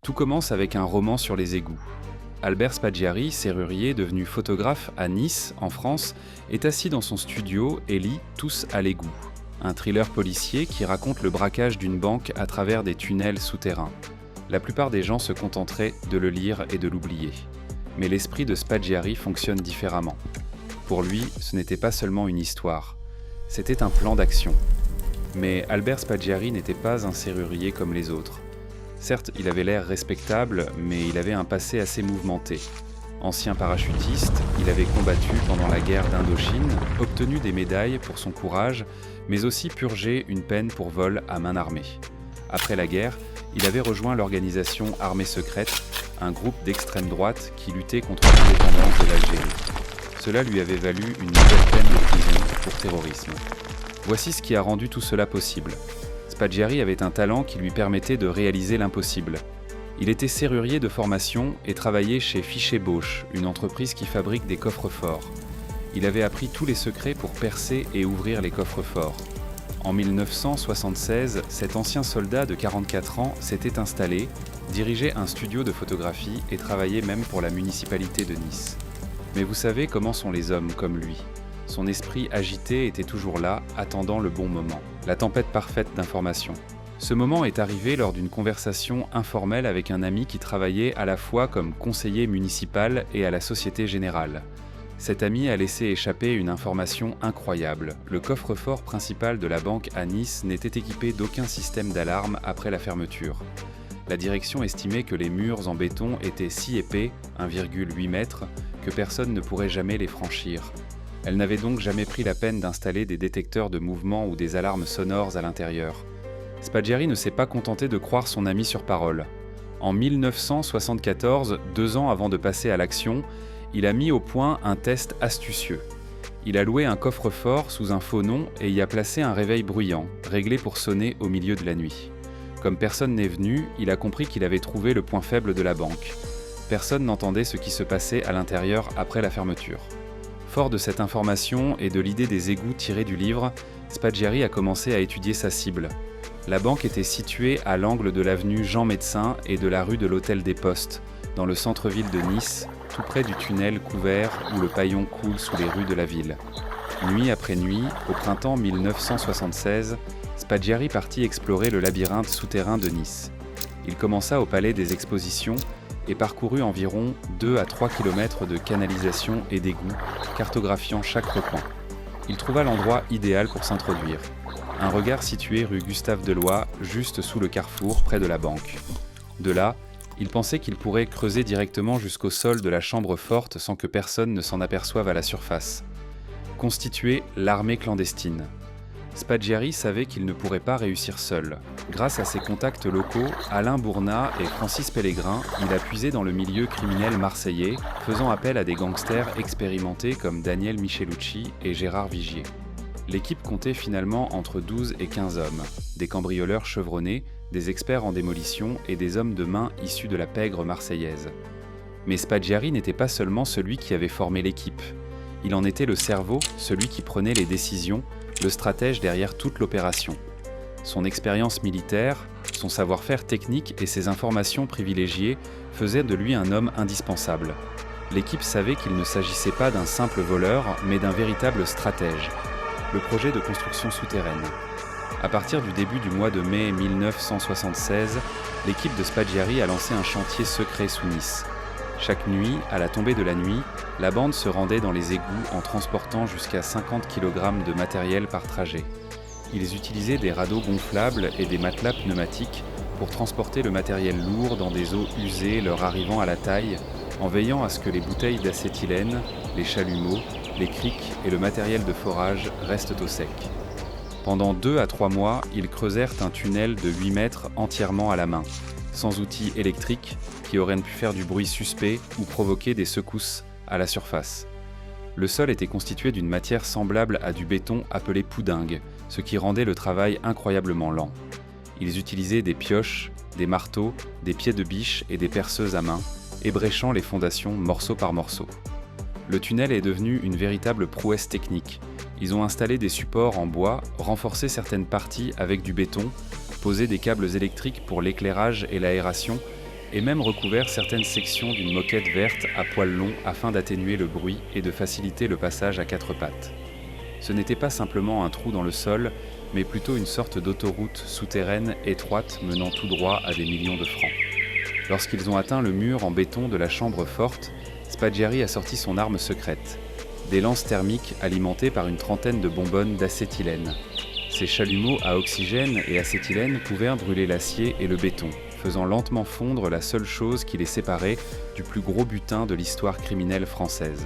Tout commence avec un roman sur les égouts. Albert Spaggiari, serrurier devenu photographe à Nice, en France, est assis dans son studio et lit Tous à l'égout, un thriller policier qui raconte le braquage d'une banque à travers des tunnels souterrains. La plupart des gens se contenteraient de le lire et de l'oublier. Mais l'esprit de Spaggiari fonctionne différemment. Pour lui, ce n'était pas seulement une histoire, c'était un plan d'action. Mais Albert Spaggiari n'était pas un serrurier comme les autres. Certes, il avait l'air respectable, mais il avait un passé assez mouvementé. Ancien parachutiste, il avait combattu pendant la guerre d'Indochine, obtenu des médailles pour son courage, mais aussi purgé une peine pour vol à main armée. Après la guerre, il avait rejoint l'organisation Armée secrète, un groupe d'extrême droite qui luttait contre l'indépendance de l'Algérie. Cela lui avait valu une nouvelle peine de prison pour terrorisme. Voici ce qui a rendu tout cela possible. Spaggiari avait un talent qui lui permettait de réaliser l'impossible. Il était serrurier de formation et travaillait chez Fichet-Bosch, une entreprise qui fabrique des coffres-forts. Il avait appris tous les secrets pour percer et ouvrir les coffres-forts. En 1976, cet ancien soldat de 44 ans s'était installé, dirigeait un studio de photographie et travaillait même pour la municipalité de Nice. Mais vous savez comment sont les hommes comme lui. Son esprit agité était toujours là, attendant le bon moment, la tempête parfaite d'informations. Ce moment est arrivé lors d'une conversation informelle avec un ami qui travaillait à la fois comme conseiller municipal et à la Société Générale. Cet ami a laissé échapper une information incroyable. Le coffre-fort principal de la banque à Nice n'était équipé d'aucun système d'alarme après la fermeture. La direction estimait que les murs en béton étaient si épais, 1,8 m, que personne ne pourrait jamais les franchir. Elle n'avait donc jamais pris la peine d'installer des détecteurs de mouvement ou des alarmes sonores à l'intérieur. Spaggiari ne s'est pas contenté de croire son ami sur parole. En 1974, 2 ans avant de passer à l'action, il a mis au point un test astucieux. Il a loué un coffre-fort sous un faux nom et y a placé un réveil bruyant, réglé pour sonner au milieu de la nuit. Comme personne n'est venu, il a compris qu'il avait trouvé le point faible de la banque. Personne n'entendait ce qui se passait à l'intérieur après la fermeture. Fort de cette information et de l'idée des égouts tirés du livre, Spaggiari a commencé à étudier sa cible. La banque était située à l'angle de l'avenue Jean-Médecin et de la rue de l'Hôtel des Postes, dans le centre-ville de Nice, tout près du tunnel couvert où le Paillon coule sous les rues de la ville. Nuit après nuit, au printemps 1976, Spaggiari partit explorer le labyrinthe souterrain de Nice. Il commença au Palais des Expositions et parcourut environ 2 à 3 km de canalisation et d'égouts, cartographiant chaque recoin. Il trouva l'endroit idéal pour s'introduire. Un regard situé rue Gustave-Deloye, juste sous le carrefour, près de la banque. De là, il pensait qu'il pourrait creuser directement jusqu'au sol de la chambre forte sans que personne ne s'en aperçoive à la surface. Constituer l'armée clandestine. Spaggiari savait qu'il ne pourrait pas réussir seul. Grâce à ses contacts locaux, Alain Bournat et Francis Pellegrin, il a puisé dans le milieu criminel marseillais, faisant appel à des gangsters expérimentés comme Daniel Michelucci et Gérard Vigier. L'équipe comptait finalement entre 12 et 15 hommes, des cambrioleurs chevronnés, des experts en démolition et des hommes de main issus de la pègre marseillaise. Mais Spaggiari n'était pas seulement celui qui avait formé l'équipe. Il en était le cerveau, celui qui prenait les décisions, le stratège derrière toute l'opération. Son expérience militaire, son savoir-faire technique et ses informations privilégiées faisaient de lui un homme indispensable. L'équipe savait qu'il ne s'agissait pas d'un simple voleur, mais d'un véritable stratège. Le projet de construction souterraine. À partir du début du mois de mai 1976, l'équipe de Spaggiari a lancé un chantier secret sous Nice. Chaque nuit, à la tombée de la nuit, la bande se rendait dans les égouts en transportant jusqu'à 50 kg de matériel par trajet. Ils utilisaient des radeaux gonflables et des matelas pneumatiques pour transporter le matériel lourd dans des eaux usées leur arrivant à la taille, en veillant à ce que les bouteilles d'acétylène, les chalumeaux, les crics et le matériel de forage restent au sec. Pendant 2 à 3 mois, ils creusèrent un tunnel de 8 mètres entièrement à la main, sans outils électriques qui auraient pu faire du bruit suspect ou provoquer des secousses à la surface. Le sol était constitué d'une matière semblable à du béton appelé poudingue, ce qui rendait le travail incroyablement lent. Ils utilisaient des pioches, des marteaux, des pieds de biche et des perceuses à main, ébréchant les fondations morceau par morceau. Le tunnel est devenu une véritable prouesse technique. Ils ont installé des supports en bois, renforcé certaines parties avec du béton, posé des câbles électriques pour l'éclairage et l'aération, et même recouvert certaines sections d'une moquette verte à poils longs afin d'atténuer le bruit et de faciliter le passage à quatre pattes. Ce n'était pas simplement un trou dans le sol, mais plutôt une sorte d'autoroute souterraine étroite menant tout droit à des millions de francs. Lorsqu'ils ont atteint le mur en béton de la chambre forte, Spaggiari a sorti son arme secrète, des lances thermiques alimentées par une trentaine de bonbonnes d'acétylène. Ces chalumeaux à oxygène et acétylène pouvaient brûler l'acier et le béton, faisant lentement fondre la seule chose qui les séparait du plus gros butin de l'histoire criminelle française.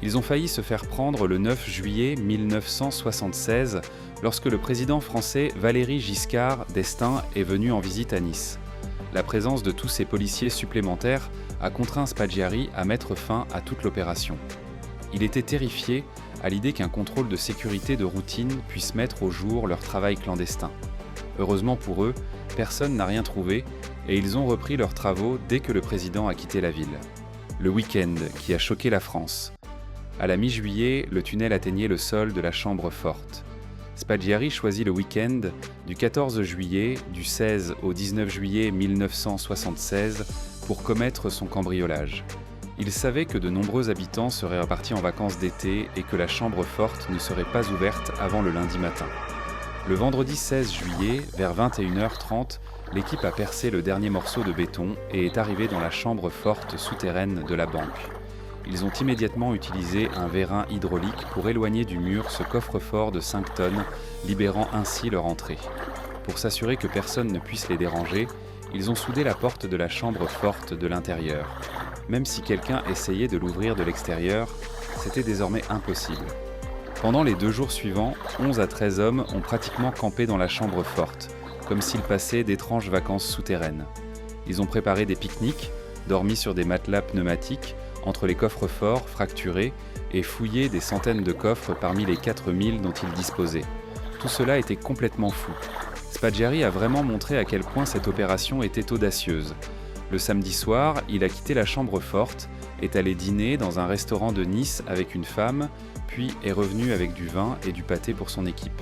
Ils ont failli se faire prendre le 9 juillet 1976 lorsque le président français Valéry Giscard d'Estaing est venu en visite à Nice. La présence de tous ces policiers supplémentaires a contraint Spaggiari à mettre fin à toute l'opération. Il était terrifié à l'idée qu'un contrôle de sécurité de routine puisse mettre au jour leur travail clandestin. Heureusement pour eux, personne n'a rien trouvé et ils ont repris leurs travaux dès que le président a quitté la ville. Le week-end qui a choqué la France. À la mi-juillet, le tunnel atteignait le sol de la chambre forte. Spaggiari choisit le week-end du 14 juillet, du 16 au 19 juillet 1976 pour commettre son cambriolage. Il savait que de nombreux habitants seraient repartis en vacances d'été et que la chambre forte ne serait pas ouverte avant le lundi matin. Le vendredi 16 juillet, vers 21h30, l'équipe a percé le dernier morceau de béton et est arrivée dans la chambre forte souterraine de la banque. Ils ont immédiatement utilisé un vérin hydraulique pour éloigner du mur ce coffre-fort de 5 tonnes, libérant ainsi leur entrée. Pour s'assurer que personne ne puisse les déranger, ils ont soudé la porte de la chambre forte de l'intérieur. Même si quelqu'un essayait de l'ouvrir de l'extérieur, c'était désormais impossible. Pendant les 2 jours suivants, 11 à 13 hommes ont pratiquement campé dans la chambre forte, comme s'ils passaient d'étranges vacances souterraines. Ils ont préparé des pique-niques, dormi sur des matelas pneumatiques, entre les coffres forts fracturés et fouillé des centaines de coffres parmi les 4000 dont ils disposaient. Tout cela était complètement fou. Spaggiari a vraiment montré à quel point cette opération était audacieuse. Le samedi soir, il a quitté la chambre forte, est allé dîner dans un restaurant de Nice avec une femme, puis est revenu avec du vin et du pâté pour son équipe.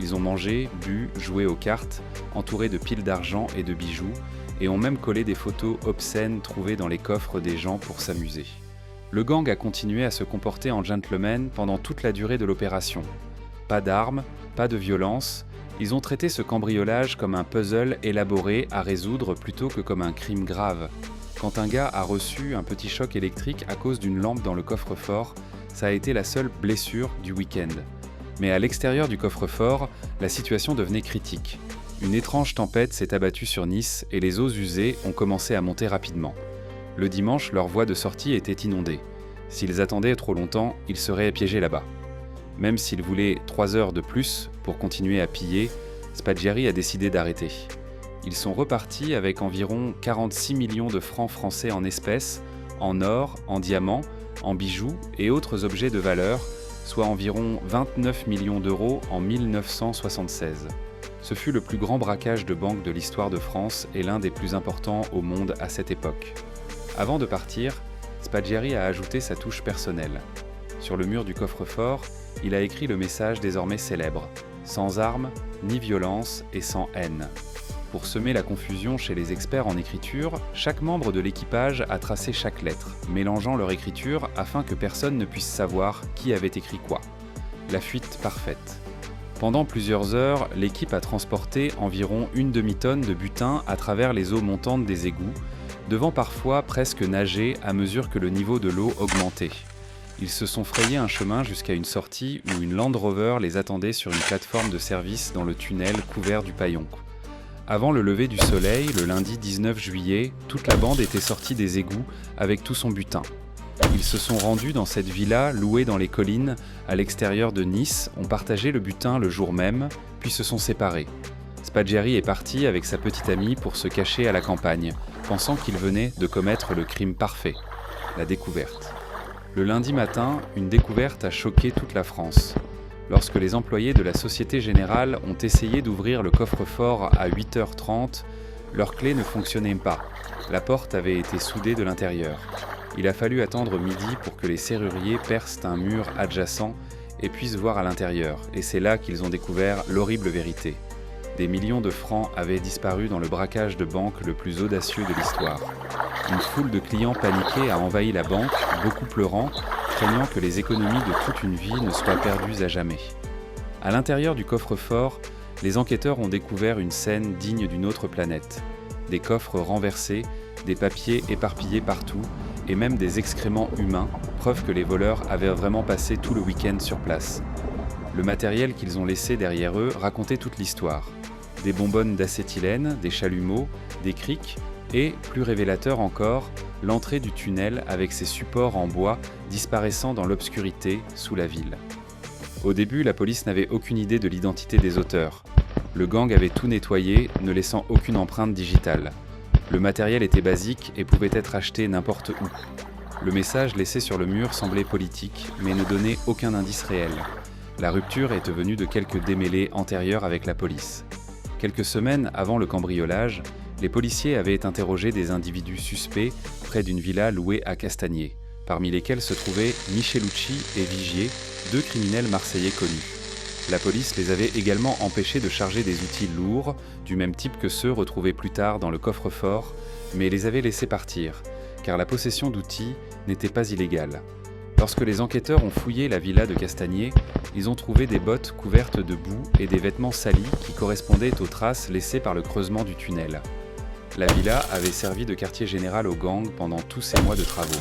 Ils ont mangé, bu, joué aux cartes, entourés de piles d'argent et de bijoux, et ont même collé des photos obscènes trouvées dans les coffres des gens pour s'amuser. Le gang a continué à se comporter en gentleman pendant toute la durée de l'opération. Pas d'armes, pas de violence, ils ont traité ce cambriolage comme un puzzle élaboré à résoudre plutôt que comme un crime grave. Quand un gars a reçu un petit choc électrique à cause d'une lampe dans le coffre-fort, ça a été la seule blessure du week-end. Mais à l'extérieur du coffre-fort, la situation devenait critique. Une étrange tempête s'est abattue sur Nice et les eaux usées ont commencé à monter rapidement. Le dimanche, leur voie de sortie était inondée. S'ils attendaient trop longtemps, ils seraient piégés là-bas. Même s'ils voulaient 3 heures de plus pour continuer à piller, Spaggiari a décidé d'arrêter. Ils sont repartis avec environ 46 millions de francs français en espèces, en or, en diamants, en bijoux et autres objets de valeur, soit environ 29 millions d'euros en 1976. Ce fut le plus grand braquage de banque de l'histoire de France et l'un des plus importants au monde à cette époque. Avant de partir, Spaggiari a ajouté sa touche personnelle. Sur le mur du coffre-fort, il a écrit le message désormais célèbre « Sans armes, ni violence et sans haine ». Pour semer la confusion chez les experts en écriture, chaque membre de l'équipage a tracé chaque lettre, mélangeant leur écriture afin que personne ne puisse savoir qui avait écrit quoi. La fuite parfaite. Pendant plusieurs heures, l'équipe a transporté environ une demi-tonne de butin à travers les eaux montantes des égouts, devant parfois presque nager à mesure que le niveau de l'eau augmentait. Ils se sont frayés un chemin jusqu'à une sortie où une Land Rover les attendait sur une plateforme de service dans le tunnel couvert du paillon. Avant le lever du soleil, le lundi 19 juillet, toute la bande était sortie des égouts avec tout son butin. Ils se sont rendus dans cette villa louée dans les collines, à l'extérieur de Nice, ont partagé le butin le jour même, puis se sont séparés. Spaggiari est parti avec sa petite amie pour se cacher à la campagne, pensant qu'il venait de commettre le crime parfait, la découverte. Le lundi matin, une découverte a choqué toute la France. Lorsque les employés de la Société Générale ont essayé d'ouvrir le coffre-fort à 8h30, leur clé ne fonctionnait pas. La porte avait été soudée de l'intérieur. Il a fallu attendre midi pour que les serruriers percent un mur adjacent et puissent voir à l'intérieur, et c'est là qu'ils ont découvert l'horrible vérité. Des millions de francs avaient disparu dans le braquage de banque le plus audacieux de l'histoire. Une foule de clients paniqués a envahi la banque, beaucoup pleurant, craignant que les économies de toute une vie ne soient perdues à jamais. À l'intérieur du coffre-fort, les enquêteurs ont découvert une scène digne d'une autre planète. Des coffres renversés, des papiers éparpillés partout, et même des excréments humains, preuve que les voleurs avaient vraiment passé tout le week-end sur place. Le matériel qu'ils ont laissé derrière eux racontait toute l'histoire. Des bonbonnes d'acétylène, des chalumeaux, des crics, et, plus révélateur encore, l'entrée du tunnel avec ses supports en bois disparaissant dans l'obscurité sous la ville. Au début, la police n'avait aucune idée de l'identité des auteurs. Le gang avait tout nettoyé, ne laissant aucune empreinte digitale. Le matériel était basique et pouvait être acheté n'importe où. Le message laissé sur le mur semblait politique, mais ne donnait aucun indice réel. La rupture était venue de quelques démêlés antérieurs avec la police. Quelques semaines avant le cambriolage, les policiers avaient interrogé des individus suspects près d'une villa louée à Castagnier, parmi lesquels se trouvaient Michelucci et Vigier, deux criminels marseillais connus. La police les avait également empêchés de charger des outils lourds, du même type que ceux retrouvés plus tard dans le coffre-fort, mais les avait laissés partir, car la possession d'outils n'était pas illégale. Lorsque les enquêteurs ont fouillé la villa de Castagnier, ils ont trouvé des bottes couvertes de boue et des vêtements salis qui correspondaient aux traces laissées par le creusement du tunnel. La villa avait servi de quartier général au gang pendant tous ces mois de travaux.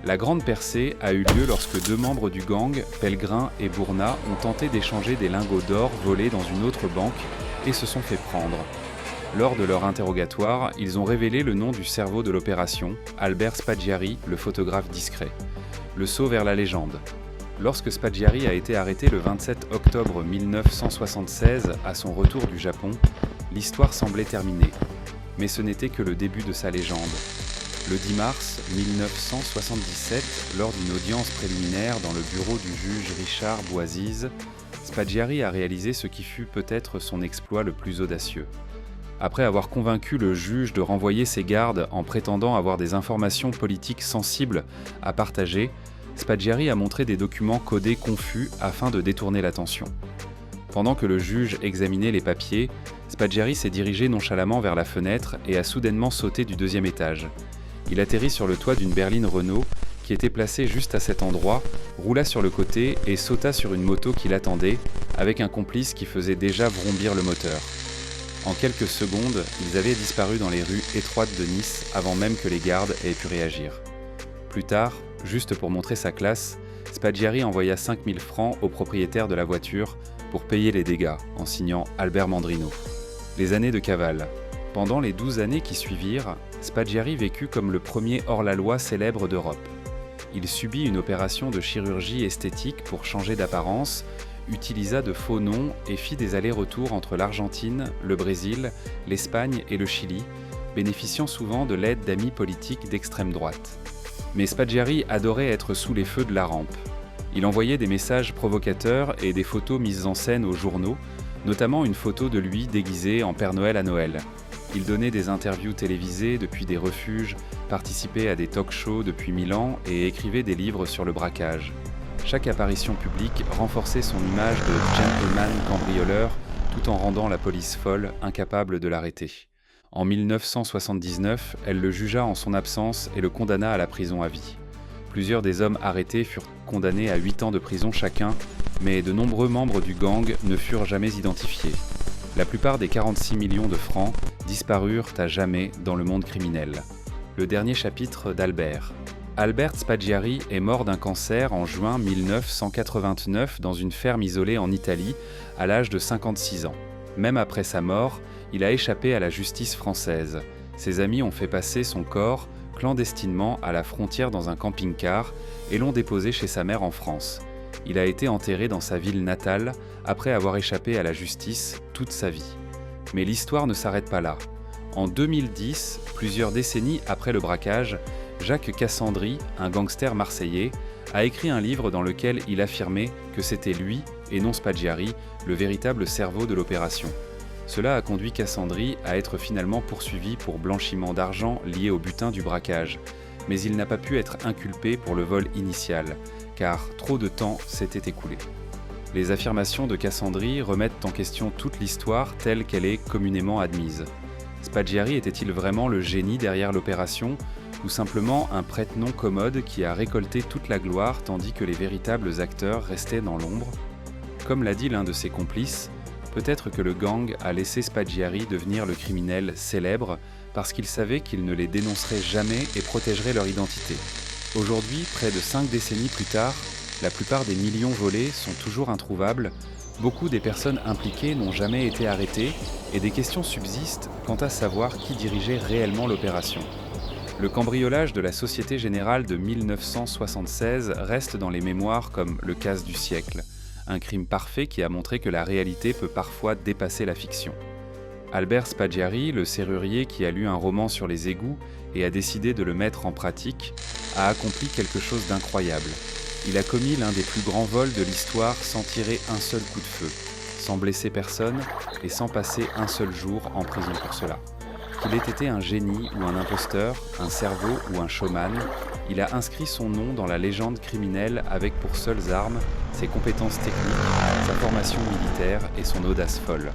La grande percée a eu lieu lorsque deux membres du gang, Pellegrin et Bourna, ont tenté d'échanger des lingots d'or volés dans une autre banque et se sont fait prendre. Lors de leur interrogatoire, ils ont révélé le nom du cerveau de l'opération, Albert Spaggiari, le photographe discret. Le saut vers la légende. Lorsque Spaggiari a été arrêté le 27 octobre 1976 à son retour du Japon, l'histoire semblait terminée. Mais ce n'était que le début de sa légende. Le 10 mars 1977, lors d'une audience préliminaire dans le bureau du juge Richard Boisize, Spaggiari a réalisé ce qui fut peut-être son exploit le plus audacieux. Après avoir convaincu le juge de renvoyer ses gardes en prétendant avoir des informations politiques sensibles à partager, Spaggiari a montré des documents codés confus afin de détourner l'attention. Pendant que le juge examinait les papiers, Spaggiari s'est dirigé nonchalamment vers la fenêtre et a soudainement sauté du deuxième étage. Il atterrit sur le toit d'une berline Renault qui était placée juste à cet endroit, roula sur le côté et sauta sur une moto qui l'attendait, avec un complice qui faisait déjà vrombir le moteur. En quelques secondes, ils avaient disparu dans les rues étroites de Nice avant même que les gardes aient pu réagir. Plus tard, juste pour montrer sa classe, Spaggiari envoya 5 000 francs au propriétaire de la voiture pour payer les dégâts, en signant Albert Mandrino. Les années de cavale. Pendant les 12 années qui suivirent, Spaggiari vécut comme le premier hors-la-loi célèbre d'Europe. Il subit une opération de chirurgie esthétique pour changer d'apparence, utilisa de faux noms et fit des allers-retours entre l'Argentine, le Brésil, l'Espagne et le Chili, bénéficiant souvent de l'aide d'amis politiques d'extrême droite. Mais Spaggiari adorait être sous les feux de la rampe. Il envoyait des messages provocateurs et des photos mises en scène aux journaux, notamment une photo de lui déguisé en Père Noël à Noël. Il donnait des interviews télévisées depuis des refuges, participait à des talk-shows depuis Milan et écrivait des livres sur le braquage. Chaque apparition publique renforçait son image de gentleman cambrioleur tout en rendant la police folle, incapable de l'arrêter. En 1979, elle le jugea en son absence et le condamna à la prison à vie. Plusieurs des hommes arrêtés furent condamnés à 8 ans de prison chacun, mais de nombreux membres du gang ne furent jamais identifiés. La plupart des 46 millions de francs disparurent à jamais dans le monde criminel. Le dernier chapitre d'Albert. Albert Spaggiari est mort d'un cancer en juin 1989 dans une ferme isolée en Italie, à l'âge de 56 ans. Même après sa mort, il a échappé à la justice française. Ses amis ont fait passer son corps clandestinement à la frontière dans un camping-car et l'ont déposé chez sa mère en France. Il a été enterré dans sa ville natale après avoir échappé à la justice toute sa vie. Mais l'histoire ne s'arrête pas là. En 2010, plusieurs décennies après le braquage, Jacques Cassandry, un gangster marseillais, a écrit un livre dans lequel il affirmait que c'était lui, et non Spaggiari, le véritable cerveau de l'opération. Cela a conduit Cassandry à être finalement poursuivi pour blanchiment d'argent lié au butin du braquage, mais il n'a pas pu être inculpé pour le vol initial, car trop de temps s'était écoulé. Les affirmations de Cassandri remettent en question toute l'histoire telle qu'elle est communément admise. Spaggiari était-il vraiment le génie derrière l'opération, ou simplement un prête-nom commode qui a récolté toute la gloire tandis que les véritables acteurs restaient dans l'ombre ? Comme l'a dit l'un de ses complices, peut-être que le gang a laissé Spaggiari devenir le criminel célèbre parce qu'il savait qu'il ne les dénoncerait jamais et protégerait leur identité. Aujourd'hui, près de 5 décennies plus tard, la plupart des millions volés sont toujours introuvables, beaucoup des personnes impliquées n'ont jamais été arrêtées et des questions subsistent quant à savoir qui dirigeait réellement l'opération. Le cambriolage de la Société Générale de 1976 reste dans les mémoires comme le casse du siècle, un crime parfait qui a montré que la réalité peut parfois dépasser la fiction. Albert Spaggiari, le serrurier qui a lu un roman sur les égouts et a décidé de le mettre en pratique, a accompli quelque chose d'incroyable. Il a commis l'un des plus grands vols de l'histoire sans tirer un seul coup de feu, sans blesser personne et sans passer un seul jour en prison pour cela. Qu'il ait été un génie ou un imposteur, un cerveau ou un showman, il a inscrit son nom dans la légende criminelle avec pour seules armes ses compétences techniques, sa formation militaire et son audace folle.